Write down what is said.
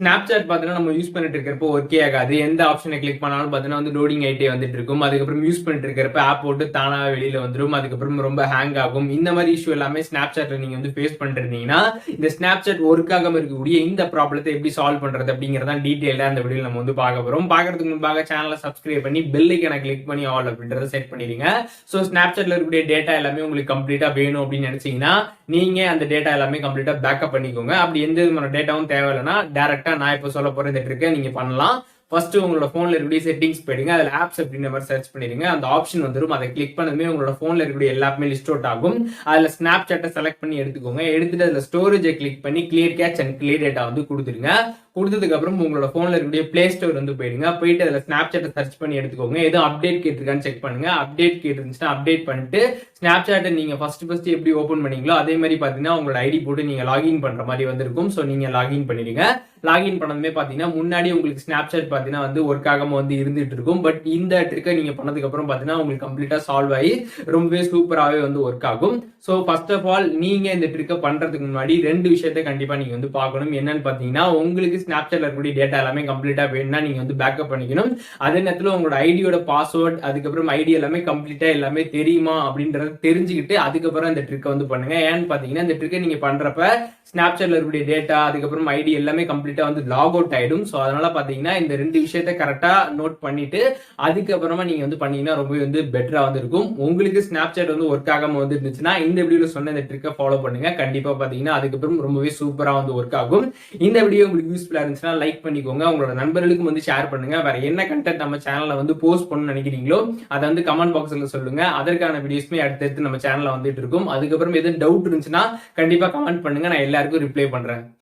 Snapchat பார்த்தீங்கன்னா நம்ம use பண்ணிட்டு இருக்கிறப்போ ஒர்க்கே ஆகாது. எந்த ஆப்ஷனை கிளிக் பண்ணாலும் பார்த்தீங்கன்னா வந்து லோடிங் ஆயிட்டே வந்துட்டு இருக்கும். அதுக்கப்புறம் யூஸ் பண்ணிட்டு இருக்கிறப்ப ஆப் போட்டு தானா வெளியில வந்துரும். அதுக்கப்புறம் ரொம்ப ஹேங் ஆகும். இந்த மாதிரி இஷ்யூ எல்லாமே Snapchatல நீங்க வந்து ஃபேஸ் பண்ணிட்டு இருந்தீங்கன்னா இந்த Snapchat ஒர்க் ஆகாம இருக்கக்கூடிய இந்த ப்ராப்ளத்தை எப்படி சால்வ் பண்றது அப்படிங்கறத டீடைலா இந்த வீடியோல நம்ம வந்து பார்க்க போறோம். பார்க்கறதுக்கு முன்பாக சேனலை சப்ஸ்கிரைப் பண்ணி பெல் ஐகானை கிளிக் பண்ணி ஆல் அப்படின்றத செட் பண்ணிடுங்க. ஸோ Snapchatல இருக்கக்கூடிய டேட்டா எல்லாமே உங்களுக்கு கம்ப்ளீட்டா வேணும் அப்படின்னு நினைச்சீங்கன்னா நீங்க அந்த டேட்டா எல்லாமே கம்ப்ளீட்டா பேக்கப் பண்ணிக்கோங்க. அப்படி எந்த விதமான டேட்டாவும் தேவையில்லைன்னா டைரக்டா நான் இப்போ சொல்ல போற இந்த ட்ரிக்கை நீங்க பண்ணலாம். ஃபர்ஸ்ட் உங்களோட போன்ல இருக்கக்கூடிய செட்டிங்ஸ் போயிடுங்க. அதுல ஆப்ஸ் அப்படின்ற மாதிரி சர்ச் பண்ணிடுங்க. அந்த ஆப்ஷன் வந்துடும். அதை கிளிக் பண்ணதுமே உங்களோட போன்ல இருக்கக்கூடிய எல்லா ஆப்புமே லிஸ்ட் அவுட் ஆகும். அதுல Snapchat செலக்ட் பண்ணி எடுத்துக்கோங்க. எடுத்துட்டு அதுல ஸ்டோரேஜை கிளிக் பண்ணி clear catch and clear data வந்து கொடுத்துருங்க. கொடுத்ததுக்கு அப்புறம் உங்களோட போன்ல இருக்கக்கூடிய பிளே ஸ்டோர் வந்து போயிடுங்க. போயிட்டு அதுல Snapchat சர்ச் பண்ணி எடுத்துக்கோங்க. எதுவும் அப்டேட் கேட்டிருக்கான்னு செக் பண்ணுங்க. அப்டேட் கேட்டிருந்துச்சுன்னா அப்டேட் பண்ணிட்டு Snapchat நீங்க ஃபர்ஸ்ட் எப்படி ஓபன் பண்ணீங்களோ அதே மாதிரி பாத்தீங்கன்னா உங்களோட ஐடி போட்டு நீங்க லாகின் பண்ற மாதிரி வந்திருக்கும். ஸோ நீங்க லாகின் பண்ணிடுங்க. லாகின் பண்ணதுமே பாத்தீங்கன்னா முன்னாடி உங்களுக்கு Snapchat பாத்தீங்கன்னா வந்து ஒர்க் ஆகாம வந்து இருந்துட்டு இருக்கும். பட் இந்த ட்ரிக்கை நீங்க பண்ணதுக்கு அப்புறம் பாத்தீங்கன்னா உங்களுக்கு கம்ப்ளீட்டா சால்வ் ஆகி ரொம்பவே சூப்பராகவே வந்து ஒர்க் ஆகும். ஸோ ஃபர்ஸ்ட் ஆஃப் ஆல் நீங்க இந்த ட்ரிக்கை பண்றதுக்கு முன்னாடி ரெண்டு விஷயத்தை கண்டிப்பா நீங்க வந்து பார்க்கணும். என்னன்னு பாத்தீங்கன்னா உங்களுக்கு Snapchatல இருக்கக்கூடிய டேட்டா எல்லாமே கம்ப்ளீட்டா வேணும்னா நீங்க வந்து பேக்கப் பண்ணிக்கணும். அதே நேரத்தில் உங்களோட ஐடியோட பாஸ்வேர்ட் அதுக்கப்புறம் ஐடி எல்லாமே கம்ப்ளீட்டா எல்லாமே தெரியுமா அப்படின்றத தெரிஞ்சுக்கிட்டு அதுக்கப்புறம் இந்த ட்ரிக்கை வந்து பண்ணுங்க. ஏன்னு பாத்தீங்கன்னா இந்த ட்ரிக்கை நீங்க பண்றப்ப Snapchatல இருக்கக்கூடிய டேட்டா அதுக்கப்புறம் ஐடி எல்லாமே கம்ப்ளீட்டா வந்து லாக் அவுட் ஆயிடும். ஸோ அதனால பாத்தீங்கன்னா இந்த ரெண்டு விஷயத்தை கரெக்டா நோட் பண்ணிட்டு அதுக்கப்புறமா நீங்க வந்து பண்ணீங்கன்னா ரொம்பவே வந்து பெட்டரா வந்து இருக்கும். உங்களுக்கு Snapchat வந்து ஒர்க் ஆகாம வந்து இருந்துச்சுன்னா இந்த வீடியோல சொன்ன இந்த ட்ரிக்கை ஃபாலோ பண்ணுங்க. கண்டிப்பா பாத்தீங்கன்னா அதுக்கப்புறம் ரொம்பவே சூப்பரா வந்து ஒர்க் ஆகும். இந்த வீடியோ உங்களுக்கு யூஸ்ஃபுல்லா இருந்துச்சுன்னா லைக் பண்ணிக்கோங்க. உங்களோட நண்பர்களுக்கும் வந்து ஷேர் பண்ணுங்க. வேற என்ன கண்டென்ட் நம்ம சேனல்ல வந்து போஸ்ட் பண்ணணும்னு நினைக்கிறீங்களோ அதை வந்து கமெண்ட் பாக்ஸ்ல சொல்லுங்க. அதற்கான வீடியோஸ்மே அடுத்தடுத்து நம்ம சேனல்ல வந்துட்டு இருக்கும். அதுக்கப்புறம் எதுவும் டவுட் இருந்துச்சுன்னா கண்டிப்பா கமெண்ட் பண்ணுங்க. நான் எல்லாருக்கும் ரிப்ளை பண்றேன்.